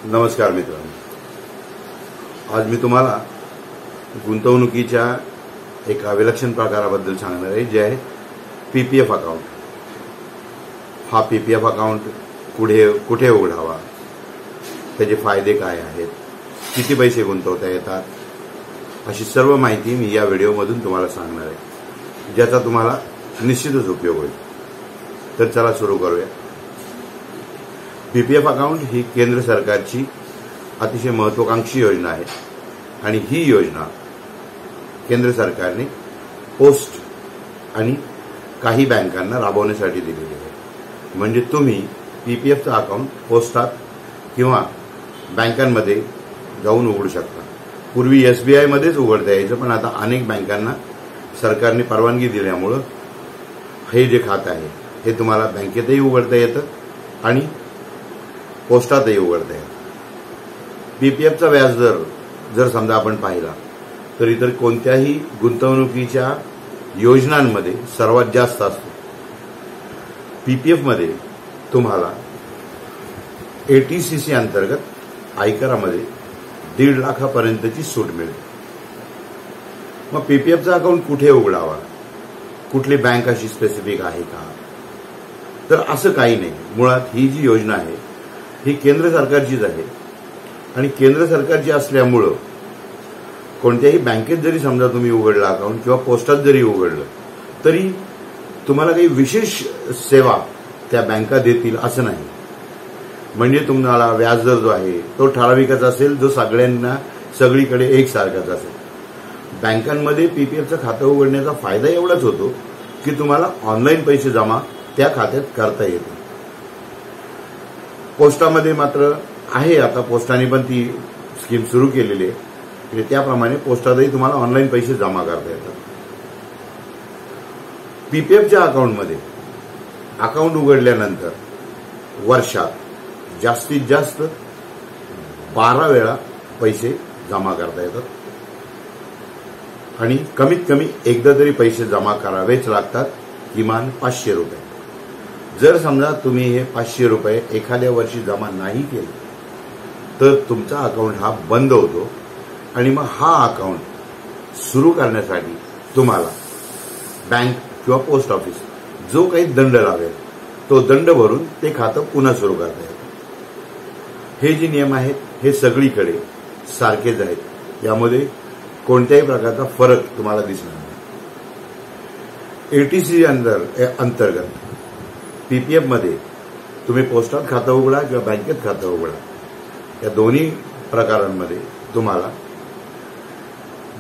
नमस्कार मित्रांनो, आज मी तुम्हाला गुंतवणुकीच्या एका विलक्षण प्रकाराबद्दल सांगणार आहे, जे आहे पीपीएफ अकाउंट. हा पीपीएफ अकाउंट कुठे उघडावा, त्याचे फायदे काय आहेत, किती पैसे गुंतवता येतात, अशी सर्व माहिती मी या व्हिडिओमधून तुम्हाला सांगणार आहे, ज्याचा तुम्हाला निश्चितच उपयोग होईल. तर चला सुरू करूया. पीपीएफ अकाउंट ही केंद्र सरकारची अतिशय महत्त्वाकांक्षी योजना आहे आणि ही योजना केंद्र सरकारने पोस्ट आणि काही बँकांना राबवण्यासाठी दिलेली आहे. म्हणजे तुम्ही पीपीएफचं अकाउंट पोस्टात किंवा बँकांमध्ये जाऊन उघडू शकता. पूर्वी SBI मध्येच उघडता यायचं, पण आता अनेक बँकांना सरकारने परवानगी दिल्यामुळं हे जे खातं आहे हे तुम्हाला बँकेतही उघडता येतं आणि पोस्टातही उघडता येतं. पीपीएफचा व्याजदर जर समजा आपण पाहिला तर इतर कोणत्याही गुंतवणुकीच्या योजनांमध्ये सर्वात जास्त असतो. पीपीएफमध्ये तुम्हाला ATCC अंतर्गत आयकरामध्ये 1.5 लाखापर्यंतची सूट मिळते. मग पीपीएफचं अकाउंट कुठे उघडावा, कुठली बँक अशी स्पेसिफिक आहे का, तर असं काही नाही. मुळात ही जी योजना आहे ही केंद्र सरकारचीच आहे आणि केंद्र सरकारची असल्यामुळं कोणत्याही बँकेत जरी समजा तुम्ही उघडला अकाउंट किंवा पोस्टात जरी उघडलं तरी तुम्हाला काही विशेष सेवा त्या बँका देतील असं नाही. म्हणजे तुम्हाला व्याजदर जो आहे तो ठराविकच असेल, जो सगळ्यांना सगळीकडे एकसारखाच असेल. बँकांमध्ये पीपीएफचं खातं उघडण्याचा फायदा एवढाच होतो की तुम्हाला ऑनलाईन पैसे जमा त्या खात्यात करता येते. पोस्टामध्ये मात्र आहे, आता पोस्टाने पण ती स्कीम सुरू केलेली आहे, म्हणजे त्याप्रमाणे पोस्टातही तुम्हाला ऑनलाईन पैसे जमा करता येतात. पीपीएफच्या अकाउंटमध्ये अकाउंट उघडल्यानंतर वर्षात जास्तीत जास्त 12 वेळा पैसे जमा करता येतात आणि कमीत कमी एकदा तरी पैसे जमा करावेच लागतात, किमान 500 रुपये. जर समजा तुम्ही हे 500 रुपये एखाद्या वर्षी जमा नाही केले तर तुमचा अकाउंट हा बंद होतो आणि मग हा अकाउंट सुरू करण्यासाठी तुम्हाला बँक किंवा पोस्ट ऑफिस जो काही दंड लावेल तो दंड भरून ते खातं पुन्हा सुरू करता येतं. हे जे नियम आहेत हे सगळीकडे सारखेच आहेत, यामध्ये कोणत्याही प्रकारचा फरक तुम्हाला दिसणार नाही. ATCC अंतर्गत पीपीएफमध्ये तुम्ही पोस्टात खातं उघडा किंवा बँकेत खातं उघडा, या दोन्ही प्रकारांमध्ये तुम्हाला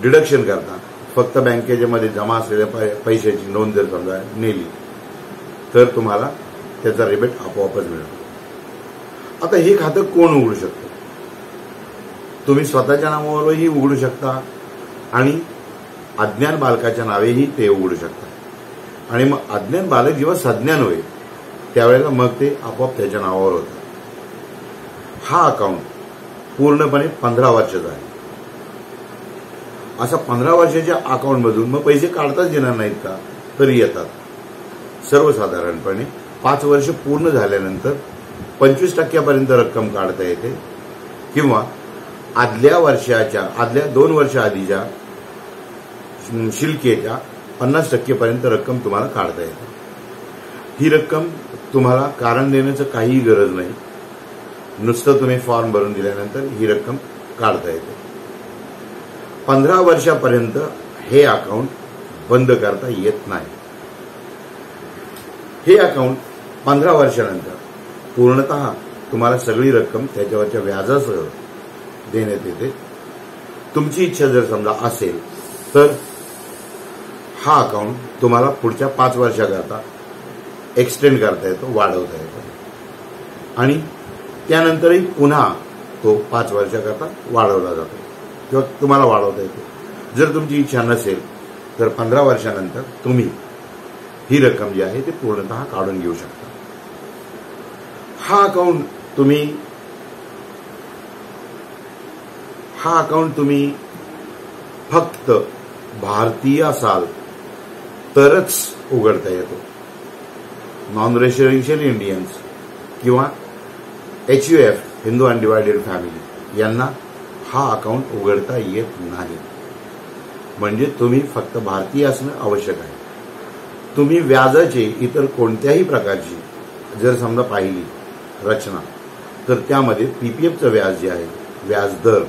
डिडक्शन करता फक्त बँकेमध्ये जमा असलेल्या पैशाची नोंद जर समजा नेली तर तुम्हाला त्याचा रिबेट आपोआपच मिळतो. आता हे खातं कोण उघडू शकतं? तुम्ही स्वतःच्या नावावरही उघडू शकता आणि अज्ञान बालकाच्या नावेही ते उघडू शकता आणि मग अज्ञान बालक जेव्हा सज्ञान होईल त्यावेळेला मग ते आपोआप त्याच्या नावावर होतं. हा अकाउंट पूर्णपणे 15 वर्षाचा आहे. असा 15 वर्षाच्या अकाउंटमधून मग पैसे काढताच येणार नाहीत का? तरी येतात. सर्वसाधारणपणे 5 वर्ष पूर्ण झाल्यानंतर 25% रक्कम काढता येते किंवा आदल्या 2 वर्ष आधीच्या शिल्केच्या 50% रक्कम तुम्हाला काढता येते. ही रक्कम तुम्हाला कारण देण्याचं काहीही गरज नाही, नुसतं तुम्ही फॉर्म भरून दिल्यानंतर ही रक्कम काढता येते. 15 वर्षापर्यंत हे अकाउंट बंद करता येत नाही. हे अकाउंट 15 वर्षानंतर पूर्णतः तुम्हाला सगळी रक्कम त्याच्यावरच्या व्याजासह देण्यात येते. तुमची इच्छा जर समजा असेल तर हा अकाउंट तुम्हाला पुढच्या 5 वर्षाकरता एक्सटेंड करता येतो, वाढवता येतो आणि त्यानंतरही पुन्हा तो 5 वर्षाकरता वाढवला जातो किंवा तुम्हाला वाढवता येतो. जर तुमची इच्छा नसेल तर 15 वर्षानंतर तुम्ही ही रक्कम जी आहे ती पूर्णतः काढून घेऊ शकता. हा अकाउंट तुम्ही फक्त भारतीय असाल तरच उघडता येतो. नॉन रेसिडेन्शियल इंडियन्स किंवा HUF हिंदू अनडिवायडेड फॅमिली यांना हा अकाउंट उघडता येत नाही. म्हणजे तुम्ही फक्त भारतीय असणं आवश्यक आहे. तुम्ही व्याजाचे इतर कोणत्याही प्रकारची जर समजा पाहिली रचना तर त्यामध्ये पीपीएफचं व्याज जे आहे, व्याज दर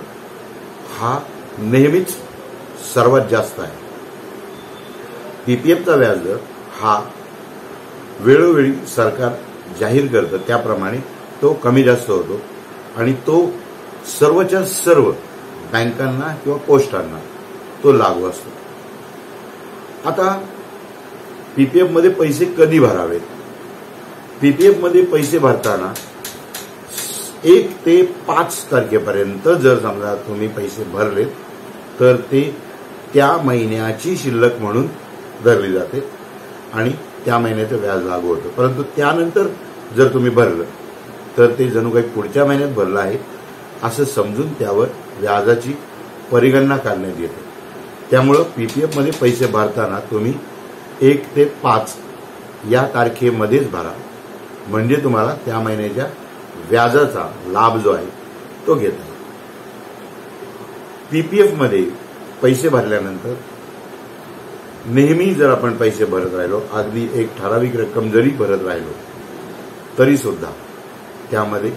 हा नेहमीच सर्वात जास्त आहे. पीपीएफचा व्याज दर हा वेळोवेळी सरकार जाहीर करतं त्याप्रमाणे तो कमी जास्त होतो आणि तो सर्वच्या सर्व बँकांना किंवा पोस्टांना तो लागू असतो. आता पीपीएफमध्ये पैसे कधी भरावेत? पीपीएफमध्ये पैसे भरताना 1 ते 5 तारखेपर्यंत जर समजा तुम्ही पैसे भरले तर ते त्या महिन्याची शिल्लक म्हणून धरली जाते आणि त्या महिन्याचं व्याज लागू होतं. परंतु त्यानंतर जर तुम्ही भरलं तर ते जणू काही पुढच्या महिन्यात भरलं आहे असं समजून त्यावर व्याजाची परिगणना करण्यात येते. त्यामुळं पीपीएफमध्ये पैसे भरताना तुम्ही 1 ते 5 या तारखेमध्येच भरा, म्हणजे तुम्हाला त्या महिन्याच्या व्याजाचा लाभ जो आहे तो घेता येईल. पीपीएफमध्ये पैसे भरल्यानंतर नेहमी जर आपण पैसे भरत राहिलो, अगदी एक ठराविक रक्कम जरी भरत राहिलो तरी सुद्धा त्यामध्ये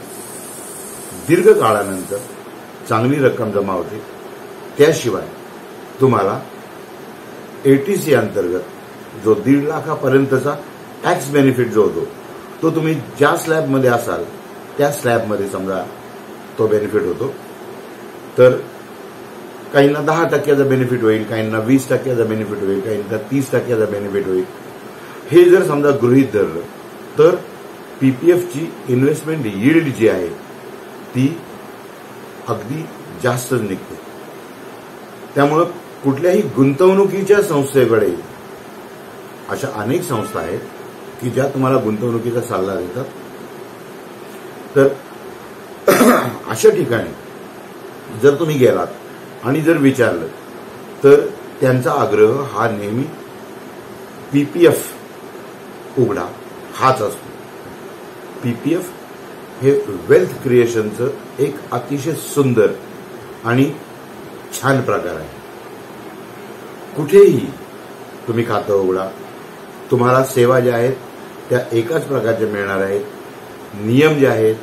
दीर्घ काळानंतर चांगली रक्कम जमा होते. त्याशिवाय तुम्हाला एटीसी अंतर्गत जो 1.5 लाखापर्यंतचा टॅक्स बेनिफिट जो होतो तो तुम्ही ज्या स्लॅबमध्ये असाल त्या स्लॅबमध्ये समजा तो बेनिफिट होतो. तर काहींना 10% बेनिफिट होईल, काहींना 20% बेनिफिट होईल, काहींना 30% बेनिफिट होईल. हे जर समजा गृहीत धरलं तर पीपीएफची इन्व्हेस्टमेंट यील्ड जी आहे ती अगदी जास्तच निघते. त्यामुळं कुठल्याही गुंतवणुकीच्या संस्थेकडे अशा अनेक संस्था आहेत की ज्या तुम्हाला गुंतवणुकीचा सल्ला देतात. तर अशा ठिकाणी जर तुम्ही गेलात आणि जर विचारलं तर त्यांचा आग्रह हा नेहमी पीपीएफ उघडा हाच असतो. पीपीएफ हे वेल्थ क्रिएशनचं एक अतिशय सुंदर आणि छान प्रकार आहे. कुठेही तुम्ही खातं उघडा, तुम्हाला सेवा ज्या आहेत त्या एकाच प्रकारच्या मिळणार आहेत. नियम जे आहेत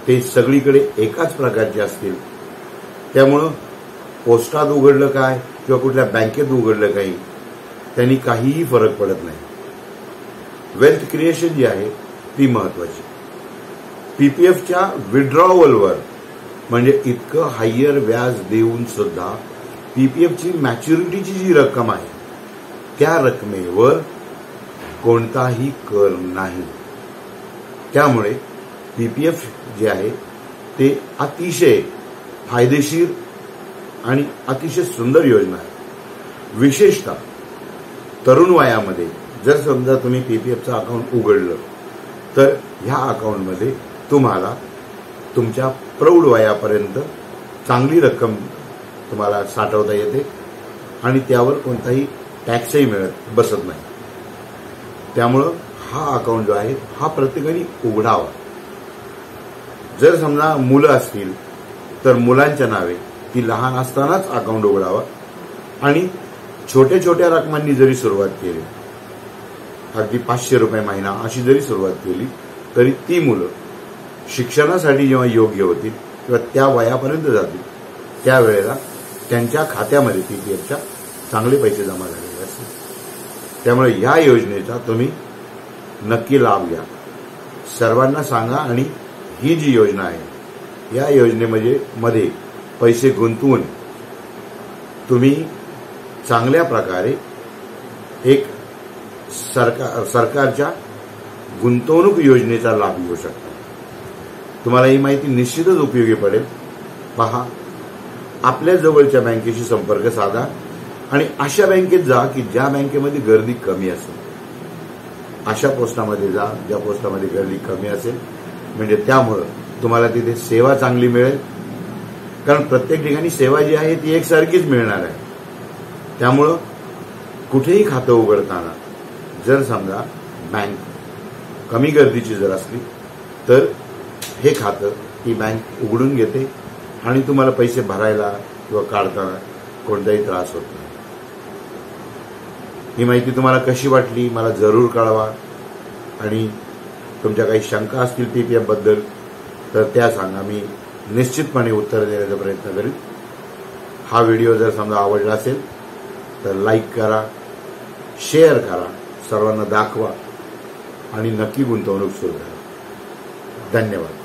ते सगळीकडे एकाच प्रकारचे असतील. त्यामुळं पोस्टात उघडलं काय किंवा कुठल्या बँकेत उघडलं काही त्यांनी काहीही फरक पडत नाही. वेल्थ क्रिएशन जी आहे ती महत्वाची. पीपीएफच्या विड्रॉवलवर म्हणजे इतकं हायर व्याज देऊन सुद्धा पीपीएफची मॅच्युरिटीची जी रक्कम आहे त्या रकमेवर कोणताही कर नाही. त्यामुळे पीपीएफ जे आहे ते अतिशय फायदेशीर आणि अतिशय सुंदर योजना आहे. विशेषतः तरुण वयामध्ये जर समजा तुम्ही पीपीएफचं अकाउंट उघडलं तर ह्या अकाउंटमध्ये तुम्हाला तुमच्या प्रौढ वयापर्यंत चांगली रक्कम तुम्हाला साठवता येते आणि त्यावर कोणताही टॅक्सही मिळत बसत नाही. त्यामुळं हा अकाउंट जो आहे हा प्रत्येकाने उघडावा. जर समजा मुलं असतील तर मुलांच्या नावे ती लहान असतानाच अकाउंट उघडावा आणि छोट्या छोट्या रकमांनी जरी सुरुवात केली, अगदी 500 रुपये महिना अशी जरी सुरुवात केली तरी ती मुलं शिक्षणासाठी जेव्हा योग्य होतील किंवा त्या वयापर्यंत जातील त्यावेळेला त्यांच्या खात्यामध्ये पीपीएफच्या चांगले पैसे जमा झालेले असतील. त्यामुळे या योजनेचा तुम्ही नक्की लाभ घ्या. सर्वांना सांगा आणि ही जी योजना आहे या योजनेमध्ये पैसे गुंतवून तुम्ही चांगल्या प्रकारे एक सरकारच्या गुंतवणूक योजनेचा लाभ घेऊ शकता. तुम्हाला ही माहिती निश्चितच उपयोगी पडेल. पहा, आपल्या जवळच्या बँकेशी संपर्क साधा आणि अशा बँकेत जा की ज्या बँकेमध्ये गर्दी कमी असेल. अशा पोस्टामध्ये जा ज्या पोस्टामध्ये गर्दी कमी असेल, म्हणजे त्यामुळं तुम्हाला तिथे सेवा चांगली मिळेल. कारण प्रत्येक ठिकाणी सेवा जी आहे ती एकसारखीच मिळणार आहे. त्यामुळं कुठेही खातं उघडताना जर समजा बँक कमी गर्दीची जर असली तर हे खातं ती बँक उघडून घेते आणि तुम्हाला पैसे भरायला किंवा काढताना कोणताही त्रास होत नाही. ही माहिती तुम्हाला कशी वाटली मला जरूर कळवा आणि तुमच्या काही शंका असतील पीपीएफ बद्दल तर त्या सांगा. मी निश्चितपणे उत्तर देण्याचा प्रयत्न करेन. हा व्हिडिओ जर समजा आवडला असेल तर लाईक करा, शेअर करा, सर्वांना दाखवा आणि नक्की गुंतवणूक सुरू करा. धन्यवाद.